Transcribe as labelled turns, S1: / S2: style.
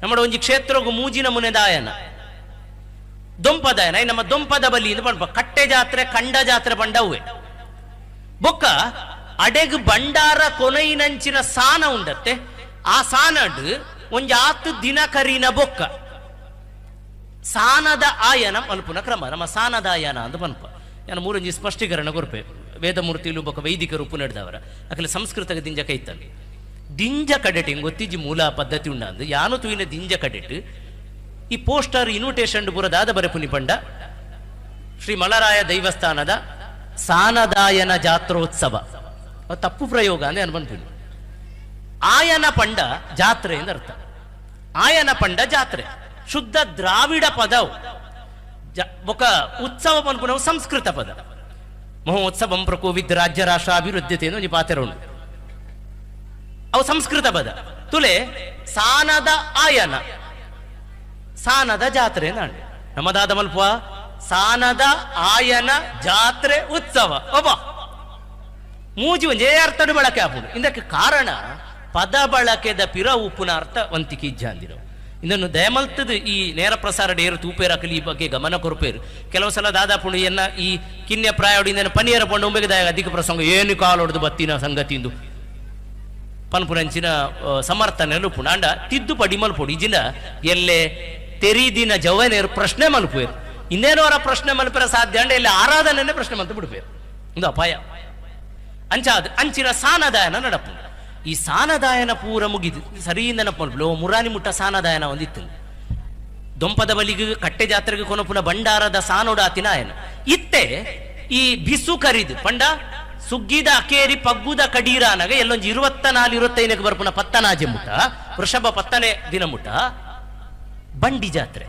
S1: ನಮ್ಮ ಒಂಜಿ ಕ್ಷೇತ್ರಗು ಮೂಜಿನ ಮುನೆದಾಯನ ದೊಂಪದಾಯನ ನಮ್ಮ ದೊಂಪದ ಬಲಿ ಪಂಪ ಕಟ್ಟೆ ಜಾತ್ರೆ ಕಂಡ ಜಾತ್ರೆ ಪಂಡವೇ ಬೊಕ್ಕ ಅಡೆಗ್ ಬಂಡಾರ ಕೊನೈನಂಚಿನ ಸಾನ ಉಂಡತ್ತೆ ಆ ಸಾನಡ್ ಒಂಜಿ ಆತು ದಿನ ಕರಿನ ಬೊಕ್ಕ ಸಾನದ ಆಯನ ಮಲ್ಪುನ ಕ್ರಮ ನಮ್ಮ ಸಾನದ ಆಯನ ಅಂತ ಪನ್ಪ ನಾನು ಮೂರಂಜಿ ಸ್ಪಷ್ಟೀಕರಣ ಕೊರ್ಪೆ ವೇದಮೂರ್ತಿಲು ಬೊಕ್ಕ ವೈದಿಕರು ಉಪ್ಪು ನಡೆದವರ ಅಕಲೆ ಸಂಸ್ಕೃತಗ ದಿಂಜ ಕೈತಲ್ಲಿ ದಿಂಜ ಕಡೆಟ್ ಗೊತ್ತಿಜ್ಜಿ ಮೂಲ ಪದ್ಧತಿ ಉಂಡಂದು ಯಾನು ತೂಯಿನ ದಿಂಜ ಕಡೆಟ್ ಈ ಪೋಸ್ಟರ್ ಇನ್ವಿಟೇಷನ್ ಪುರದಾದ ಬರೆಪುನಿ ಪಂಡ ಶ್ರೀ ಮಲರಾಯ ದೈವಸ್ಥಾನದ ಸಾನದಾಯನ ಜಾತ್ರೋತ್ಸವ ತಪ್ಪು ಪ್ರಯೋಗ ಅಂದ್ರೆ ಅನ್ಬನ್ಪುನಿ ಆಯನ ಪಂಡ ಜಾತ್ರೆ ಎಂದ ಅರ್ಥ ಆಯನ ಪಂಡ ಜಾತ್ರೆ ಶುದ್ಧ ದ್ರಾವಿಡ ಪದವು ఒక ಉತ್ಸವ ಪನ್ಪುನವು ಸಂಸ್ಕೃತ ಪದ ಮಹೋತ್ಸವಂ ಪ್ರಕೋವಿದ್ ರಾಜ್ಯ ರಾಷ್ಟ್ರ ಅಭಿವೃದ್ಧತೆ ಒಂದು ಪಾತ್ರ ಉಂಟು ಅವು ಸಂಸ್ಕೃತ ಪದ ತುಲೆ ಸಾನದ ಆಯನ ಸಾನದ ಜಾತ್ರೆ ನಾಳೆ ನಮ್ಮದಾದ ಮಲ್ಪ ಸಾನದ ಆಯನ ಜಾತ್ರೆ ಉತ್ಸವ ಒಬ್ಬ ಮೂಜಿ ಒಂಜೇ ಅರ್ಥಡು ಬಳಕೆ ಆಪುಡು ಇದಕ್ಕೆ ಕಾರಣ ಪದ ಬಳಕೆದ ಪಿರ ಉಪ್ಪುನ ಅರ್ಥ ವಂತಿಕೆ ಇಜ್ಜಾಂದಿರೋ ಇದನ್ನು ದಯಮಲ್ತದ ಈ ನೇರ ಪ್ರಸಾರ ಡೇರು ತೂಪೇರಾಕಲಿ ಈ ಬಗ್ಗೆ ಗಮನ ಕೊರಪೇರು ಕೆಲವು ಸಲ ದಾದಾಪುಣಿ ಎನ್ನ ಈ ಕಿನ್ಯ ಪ್ರಾಯೋಡಿನ ಪನಿಯರ ಪಂಡು ಉಂಬೆಗೆ ದಾಯ ಅಧಿಕ ಪ್ರಸಂಗ ಏನು ಕಾಲೊಡ್ದು ಬತ್ತಿನ ಸಂಗತಿಂದು ಪನ್ಪುರಂಚಿನ ಸಮರ್ಥನೆ ಲುಪುಣ ಅಂಡ ತಿದ್ದುಪಡಿ ಮಲ್ಪುಡು ಇಜಿನ ಎಲ್ಲೇ ತೆರೀದಿನ ಜವನೇರು ಪ್ರಶ್ನೆ ಮಲ್ಪೇರು ಇನ್ನೇನೋರ ಪ್ರಶ್ನೆ ಮಲ್ಪರ ಸಾಧ್ಯ ಅಂಡ ಎಲ್ಲ ಆರಾಧನೆ ಪ್ರಶ್ನೆ ಮಲ್ತು ಬಿಡ್ಪೇರು ಒಂದು ಅಪಾಯ ಅಂಚಾದ ಅಂಚಿನ ಸಾನದಾಯನ ನಡಪು ಈ ಸಾನದಾಯನ ಪೂರ ಮುಗಿದು ಸರಿಯಿಂದ ನೆನಪು ಮುರಾನಿ ಮುಟ್ಟ ಸಾನದಾಯನ ಒಂದಿತ್ತು ದೊಂಪದ ಬಲಿಗೆ ಕಟ್ಟೆ ಜಾತ್ರೆಗೆ ಕೊನಪುನ ಭಂಡಾರದ ಸಾನೋಡಾತಿನ ಆಯನ ಇತ್ತೆ ಈ ಬಿಸು ಕರಿದು ಪಂಡ ಸುಗ್ಗಿದ ಅಕೇರಿ ಪಗ್ಗುದ ಕಡೀರಾನಾಗ ಎಲ್ಲೊಂದು 24-25 ಬರ್ಪುನ ಪತ್ತನಾಜೆ ಮುಟ್ಟ ವೃಷಭ ಪತ್ತನೇ ದಿನ ಮುಟ್ಟ ಬಂಡಿ ಜಾತ್ರೆ